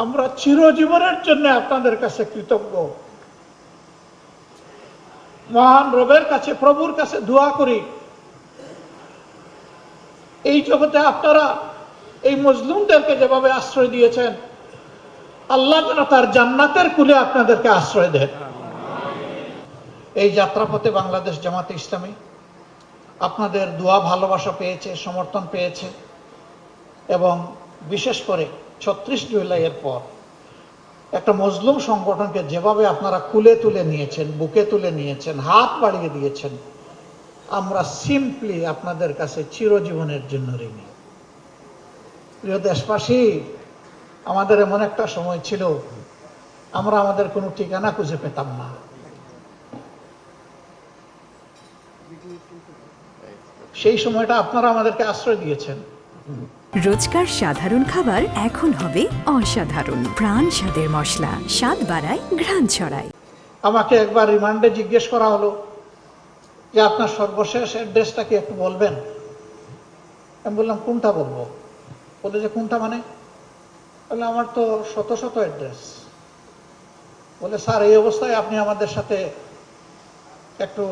আমরা চিরজীবনের জন্য আপনাদের কাছে কৃতজ্ঞ। মহান রবের কাছে, প্রভুর কাছে দোয়া করি, এই জগতে আপনারা এই মজলুমদেরকে যেভাবে আশ্রয় দিয়েছেন, আল্লাহ যেন তার জান্নাতের কুলে আপনাদেরকে আশ্রয় দেন। এই যাত্রাপথে বাংলাদেশ জামাতে ইসলামী আপনাদের দোয়া ভালোবাসা পেয়েছে, সমর্থন পেয়েছে, এবং বিশেষ করে 36 জুলাইয়ের পর একটা মজলুম সংগঠনকে যেভাবে আপনারা কুলে তুলে নিয়েছেন, বুকে তুলে নিয়েছেন, হাত বাড়িয়ে দিয়েছেন, আমরা সিম্পলি আপনাদের কাছে চিরজীবনের জন্য ঋণী। প্রিয় দেশবাসী, আমাদের এমন একটা সময় ছিল আমরা আমাদের কোনো ঠিকানা খুঁজে পেতাম না। সেই সময়টা আপনারা আমাদেরকে আশ্রয় দিয়েছেন। রোজকার সাধারণ খাবার এখন হবে অসাধারণ। প্রাণ স্বাদের মশলা, স্বাদ বাড়ায়, ঘ্রাণ ছড়ায়। আমাকে একবার রিমান্ডে জিজ্ঞেস করা হলো যে আপনার সর্বশেষ অ্যাড্রেসটা কি একটু বলবেন। আমি বললাম কোনটা বলবো? বলে যে কোনটা মানে? বলে আমার তো শত শত অ্যাড্রেস। বলে স্যার, এই অবস্থায় আপনি আমাদের সাথে একটু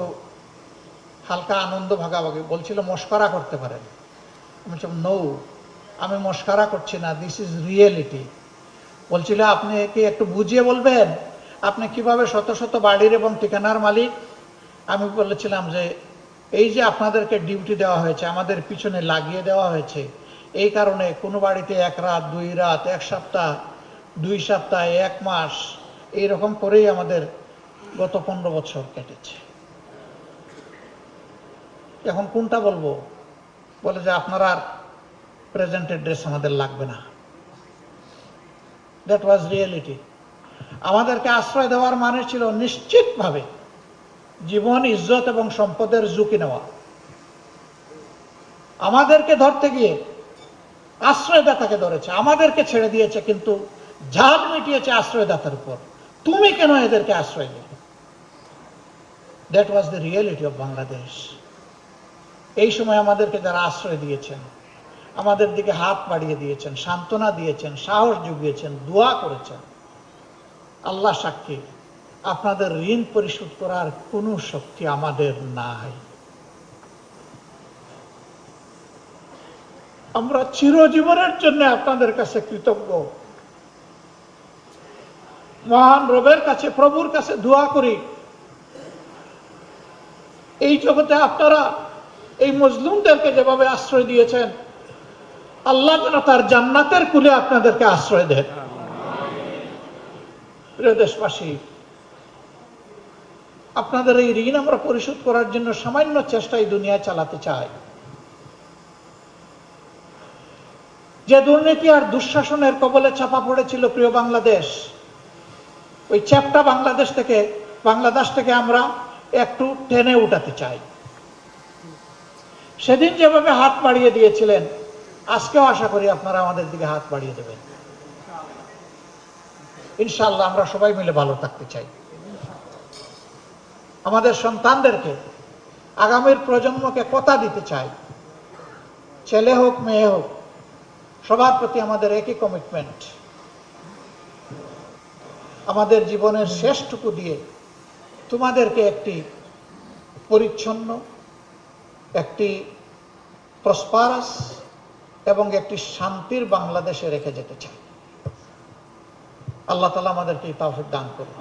হালকা আনন্দ ভাগাভাগি, বলছিল মস্করা করতে পারেন। আমি বলছিলাম নো, আমি মস্করা করছি না, দিস ইজ রিয়েলিটি। বলছিল আপনি কি একটু বুঝিয়ে বলবেন আপনি কিভাবে শত শত বাড়ির এবং ঠিকানার মালিক? আমি বলেছিলাম যে এই যে আপনাদেরকে ডিউটি দেওয়া হয়েছে, আমাদের পিছনে লাগিয়ে দেওয়া হয়েছে, এই কারণে কোনো বাড়িতে 1 রাত 2 রাত, 1 সপ্তাহ, 2 সপ্তাহ, 1 মাস, এইরকম করেই আমাদের গত 15 বছর কেটেছে। এখন কোনটা বলবো? বলে যে আপনার আর প্রেজেন্ট অ্যাড্রেস আমাদের লাগবে না। That was reality. আমাদেরকে আশ্রয় দেওয়ার মানে ছিল নিশ্চিতভাবে জীবন, ইজ্জত এবং সম্পদের ঝুঁকি নেওয়া। আমাদেরকে ধরতে গিয়ে আশ্রয়দাতাকে ধরেছে, আমাদেরকে ছেড়ে দিয়েছে, কিন্তু ঝাল মিটিয়েছে আশ্রয়দাতার উপর। তুমি কেন এদেরকে আশ্রয় দিলে? That was the reality of Bangladesh. এই সময় আমাদেরকে যারা আশ্রয় দিয়েছেন, আমাদের দিকে হাত বাড়িয়ে দিয়েছেন, সান্ত্বনা দিয়েছেন, সাহস জুগিয়েছেন, দোয়া করেছেন, আল্লাহ সাক্ষী, আপনাদের ঋণ পরিশোধ করার কোনো শক্তি আমাদের নাই। আমরা চিরজীবনের জন্য আপনাদের কাছে কৃতজ্ঞ। মহান রবের কাছে, প্রভুর কাছে দোয়া করি, এই জগতে আপনারা এই মজলুমদেরকে যেভাবে আশ্রয় দিয়েছেন, আল্লাহ যেন তার জান্নাতের কুলে আপনাদেরকে আশ্রয় দেন। প্রিয় দেশবাসী, আপনাদের এই ঋণ আমরা পরিশোধ করার জন্য সামান্য চেষ্টা এই দুনিয়ায় চালাতে চাই। যে দুর্নীতি আর দুঃশাসনের কবলে চাপা পড়েছিল প্রিয় বাংলাদেশ, ওই চ্যাপটা বাংলাদেশ থেকে আমরা একটু টেনে উঠাতে চাই। সেদিন যেভাবে হাত বাড়িয়ে দিয়েছিলেন, আজকেও আশা করি আপনারা আমাদের দিকে হাত বাড়িয়ে দেবেন। ইনশাআল্লাহ আমরা সবাই মিলে ভালো থাকতে চাই। আমাদের সন্তানদেরকে, আগামীর প্রজন্মকে কথা দিতে চাই, ছেলে হোক মেয়ে হোক, সবার প্রতি আমাদের একই কমিটমেন্ট। আমাদের জীবনের শেষটুকু দিয়ে তোমাদেরকে একটি পরিচ্ছন্ন, একটি প্রসপারাস এবং একটি শান্তির বাংলাদেশে রেখে যেতে চাই। আল্লাহ তাআলা আমাদেরকে এই তৌফিক দান করুন।